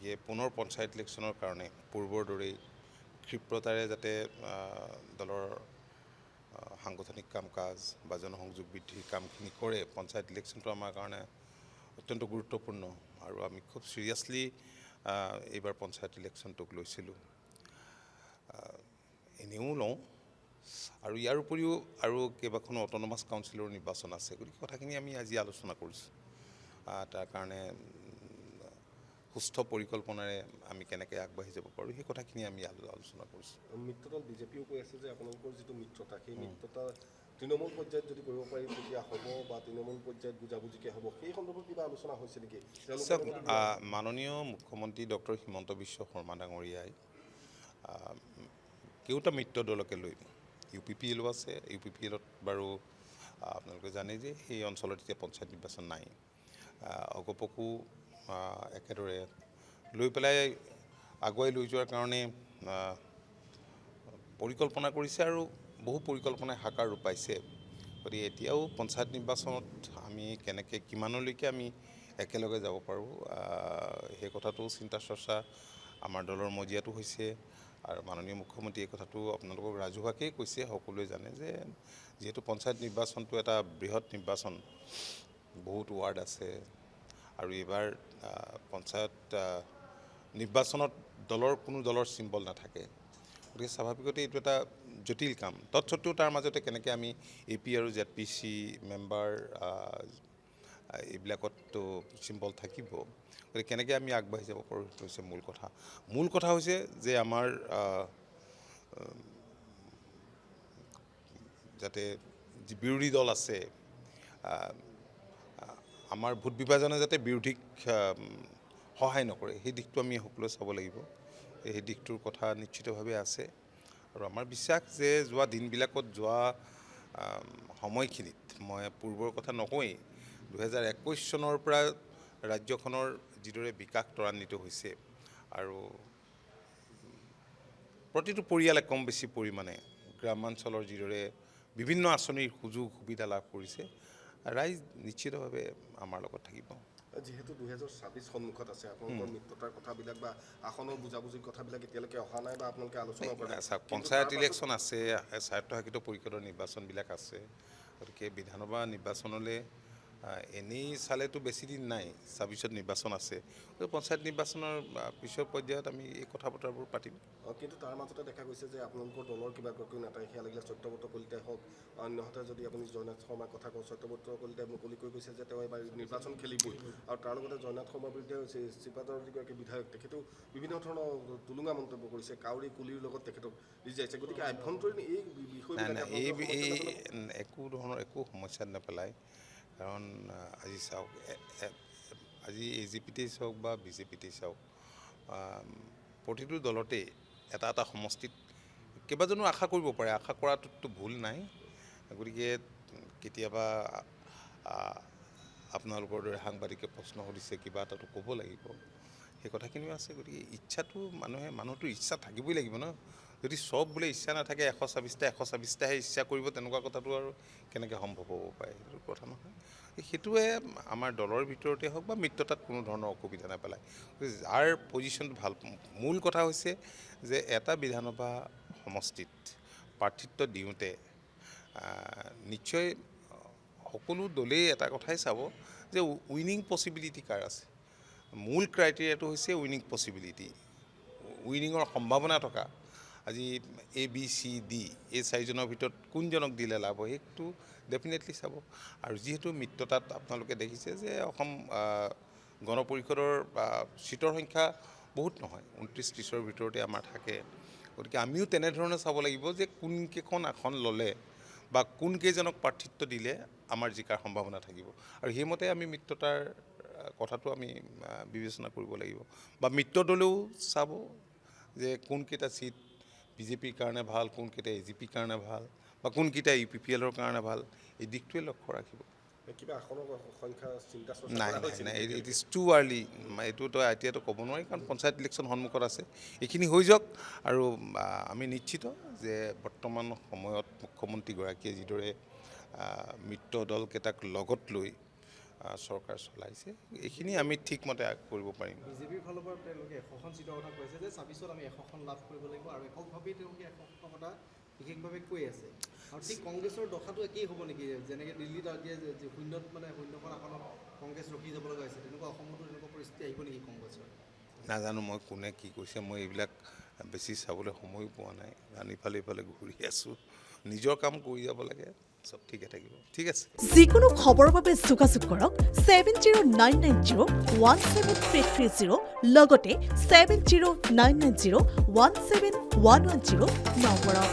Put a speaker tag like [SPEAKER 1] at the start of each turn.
[SPEAKER 1] গতিকে পুনৰ পঞ্চায়ত ইলেকশ্যনৰ কাৰণে পূৰ্বৰ দৰেই ক্ষিপ্ৰতাৰে যাতে দলৰ সাংগঠনিক কাম কাজ বা জনসংযোগ বৃদ্ধিৰ কামখিনি কৰে। পঞ্চায়ত ইলেকশ্যনটো আমাৰ কাৰণে অত্যন্ত গুৰুত্বপূৰ্ণ আৰু আমি খুব চিৰিয়াছলি এইবাৰ পঞ্চায়ত ইলেকশ্যনটোক লৈছিলোঁ। এনেও লওঁ আৰু ইয়াৰ উপৰিও আৰু কেইবাখনো অট'নমাছ কাউন্সিলৰ নিৰ্বাচন আছে। গতিকে কথাখিনি আমি আজি আলোচনা কৰিছোঁ। তাৰ কাৰণে সুস্থ পৰিকল্পনাৰে আমি কেনেকৈ আগবাঢ়ি যাব পাৰোঁ সেই কথাখিনি আমি আলোচনা কৰিছোঁ।
[SPEAKER 2] মিত্ৰদল বিজেপিও কৈ আছে যে আপোনালোকৰ যিটো মিত্ৰতা সেই মিত্ৰতা তৃণমূল পৰ্যায়ত যদি কৰিব পাৰি তেতিয়া হ'ব বা তৃণমূল পৰ্যায়ত বুজাবুজিকৈ হ'ব, সেই সন্দৰ্ভত কিবা আলোচনা হৈছে নেকি?
[SPEAKER 1] মাননীয় মুখ্যমন্ত্ৰী ডক্টৰ হিমন্ত বিশ্ব শৰ্মা ডাঙৰীয়াই কেওটা মিত্ৰ দলকে লৈ UPPL আছে। UPPLত বাৰু আপোনালোকে জানে যে সেই অঞ্চলত এতিয়া পঞ্চায়ত নিৰ্বাচন নাই। অগপকো একেদৰে লৈ পেলাই আগুৱাই লৈ যোৱাৰ কাৰণে পৰিকল্পনা কৰিছে আৰু বহু পৰিকল্পনাই সাকাৰ ৰূপ পাইছে। গতিকে এতিয়াও পঞ্চায়ত নিৰ্বাচনত আমি কেনেকৈ কিমানলৈকে আমি একেলগে যাব পাৰোঁ সেই কথাটো চিন্তা চৰ্চা আমাৰ দলৰ মজিয়াটো হৈছে। আৰু মাননীয় মুখ্যমন্ত্ৰী এই কথাটো আপোনালোকক ৰাজহুৱাকেই কৈছে। সকলোৱে জানে যে যিহেতু পঞ্চায়ত নিৰ্বাচনটো এটা বৃহৎ নিৰ্বাচন, বহুত ৱাৰ্ড আছে আৰু এইবাৰ পঞ্চায়ত নিৰ্বাচনত কোনো দলৰ চিম্বল নাথাকে। গতিকে স্বাভাৱিকতে এইটো এটা জটিল কাম। তৎসত্ত্বেও তাৰ মাজতে কেনেকৈ আমি AP আৰু ZPC মেম্বাৰ এইবিলাকততো চিম্বল থাকিব। গতিকে কেনেকৈ আমি আগবাঢ়ি যাব পাৰোঁ সেইটো হৈছে মূল কথা। মূল কথা হৈছে যে আমাৰ যাতে যি বিৰোধী দল আছে, আমাৰ ভোট বিভাজনে যাতে বিৰোধীক সহায় নকৰে সেই দিশটো আমি সকলোৱে চাব লাগিব। সেই দিশটোৰ কথা নিশ্চিতভাৱে আছে আৰু আমাৰ বিশ্বাস যে যোৱা দিনবিলাকত যোৱা সময়খিনিত মই পূৰ্বৰ কথা নকওঁৱেই, 2021 চনৰ পৰা ৰাজ্যখনৰ যিদৰে বিকাশ ত্বৰান্বিত হৈছে আৰু প্ৰতিটো পৰিয়ালে কম বেছি পৰিমাণে গ্ৰামাঞ্চলৰ যিদৰে বিভিন্ন আঁচনিৰ সুযোগ সুবিধা লাভ কৰিছে, ৰাইজ নিশ্চিতভাৱে আমাৰ লগত থাকিব।
[SPEAKER 2] যিহেতু 2026 সন্মুখত আছে, আপোনালোকৰ মিত্ৰতাৰ কথাবিলাক বা আসনৰ বুজাবুজিৰ কথাবিলাক এতিয়ালৈকে অহা নাই বা আপোনালোকে আলোচনা কৰা নাই।
[SPEAKER 1] পঞ্চায়ত ইলেকশ্যন আছে, স্বায়ত্তশাসিত পৰিষদৰ নিৰ্বাচনবিলাক আছে। গতিকে বিধানসভা নিৰ্বাচনলৈ এনেই চালেতো বেছি দিন নাই, 26ত নিৰ্বাচন আছে। পঞ্চায়ত নিৰ্বাচনৰ পিছৰ পৰ্যায়ত আমি এই কথা বতৰাবোৰ পাতিম।
[SPEAKER 2] কিন্তু তাৰ মাজতে দেখা গৈছে যে আপোনালোকৰ দলৰ কিবা গৰাকীও নেতাই, সেয়া লাগিলে সত্যব্ৰত কলিতাই হওক, অন্যহাতে যদি আপুনি জয়নাথ শৰ্মাৰ কথা কওঁ, সত্যব্ৰত কলিতাই মুকলি কৰি কৈছে যে তেওঁ এবাৰ নিৰ্বাচন খেলিবই। আৰু তাৰ লগতে জয়নাথ শৰ্মাৰ বিৰুদ্ধে হৈছে শ্ৰীপাদৰ যিগৰাকী বিধায়ক, তেখেতেও বিভিন্ন ধৰণৰ টুলুঙা মন্তব্য কৰিছে, কাউৰী কুলিৰ লগত তেখেতক ৰিজাইছে। গতিকে আভ্যন্তৰীণ এই বিষয়বিলাক
[SPEAKER 1] একো সমস্যাত নেপেলায়। কাৰণ আজি চাওক, আজি AGPতেই চাওক বা BJPতেই চাওক, প্ৰতিটো দলতেই এটা এটা সমষ্টিত কেইবাজনো আশা কৰিব পাৰে। আশা কৰাটোতো ভুল নাই। গতিকে কেতিয়াবা আপোনালোকৰ দৰে সাংবাদিকে প্ৰশ্ন সুধিছে, কিবা এটাতো ক'ব লাগিব, সেই কথাখিনিও আছে। গতিকে মানুহটোৰ ইচ্ছা থাকিবই লাগিব ন। যদি চব বোলে ইচ্ছা নাথাকে, 126টাহে ইচ্ছা কৰিব, তেনেকুৱা কথাটো আৰু কেনেকৈ সম্ভৱ হ'ব পাৰে? সেইটো কথা নহয়। সেইটোৱে আমাৰ দলৰ ভিতৰতে হওক বা মিত্ৰতাত কোনো ধৰণৰ অসুবিধা নেপেলায়। যাৰ পজিশ্যনটো ভাল, মূল কথা হৈছে যে এটা বিধানসভা সমষ্টিত প্ৰাৰ্থিত্ব দিওঁতে নিশ্চয় সকলো দলেই এটা কথাই চাব যে উইনিং পচিবিলিটি কাৰ আছে। মূল ক্ৰাইটেৰিয়াটো হৈছে উইনিং পচিবিলিটি, উইনিঙৰ সম্ভাৱনা থকা। আজি ABCD এই চাৰিজনৰ ভিতৰত কোনজনক দিলে লাভ হয়, সেইটো ডেফিনেটলি চাব। আৰু যিহেতু মিত্ৰতাত আপোনালোকে দেখিছে যে অসম গণ পৰিষদৰ চিটৰ সংখ্যা বহুত নহয়, 29-30ৰ ভিতৰতে আমাৰ থাকে। গতিকে আমিও তেনেধৰণে চাব লাগিব যে কোনকেইখন আসন ল'লে বা কোনকেইজনক প্ৰাৰ্থিত্ব দিলে আমাৰ জিকাৰ সম্ভাৱনা থাকিব। আৰু সেইমতে আমি মিত্ৰতাৰ কথাটো আমি বিবেচনা কৰিব লাগিব। বা মিত্ৰ দলেও চাব যে কোনকেইটা চিট BJPৰ কাৰণে ভাল, কোনকেইটা AGPৰ কাৰণে ভাল বা কোনকেইটা UPPLৰ কাৰণে ভাল, এই দিশটোৱে লক্ষ্য ৰাখিব।
[SPEAKER 2] কিবা আসনৰ সংখ্যা চিন্তা
[SPEAKER 1] নাই, ইট ইজ টু আৰ্লি। এইটোতো এতিয়াতো ক'ব নোৱাৰি, কাৰণ পঞ্চায়ত ইলেকশ্যন সন্মুখত আছে। এইখিনি হৈ যাওক আৰু আমি নিশ্চিত যে বৰ্তমান সময়ত মুখ্যমন্ত্ৰীগৰাকীয়ে যিদৰে মিত্ৰ দলকেইটাক লগত লৈ চৰকাৰ চলাইছে, এইখিনি আমি ঠিকমতে কৰিব পাৰিম।
[SPEAKER 3] বিজেপিৰ ফালৰ পৰা তেওঁলোকে 100খন চিটৰ কথা কৈছে যে 26ত আমি 100খন লাভ কৰিব লাগিব আৰু এককভাৱেই তেওঁলোকে 100খন কথা বিশেষভাৱে কৈ আছে। আৰু ঠিক কংগ্ৰেছৰ দশাটো একেই হ'ব নেকি, যেনেকৈ দিল্লীত এতিয়া শূন্যত মানে 0খন আসনত কংগ্ৰেছ ৰখি যাব লগা হৈছে, তেনেকুৱা অসমতো তেনেকুৱা পৰিস্থিতি আহিব নেকি কংগ্ৰেছৰ?
[SPEAKER 1] নাজানো মই কোনে কি কৈছে, মই এইবিলাক বেছি চাবলৈ সময়ো পোৱা নাই, ইফালে ইফালে ঘূৰি আছোঁ, নিজৰ কাম কৰি যাব লাগে, চব ঠিকে থাকিব। ঠিক আছে।
[SPEAKER 4] যিকোনো খবৰৰ বাবে যোগাযোগ কৰক 7099017330 লগতে 7099017110 নম্বৰত।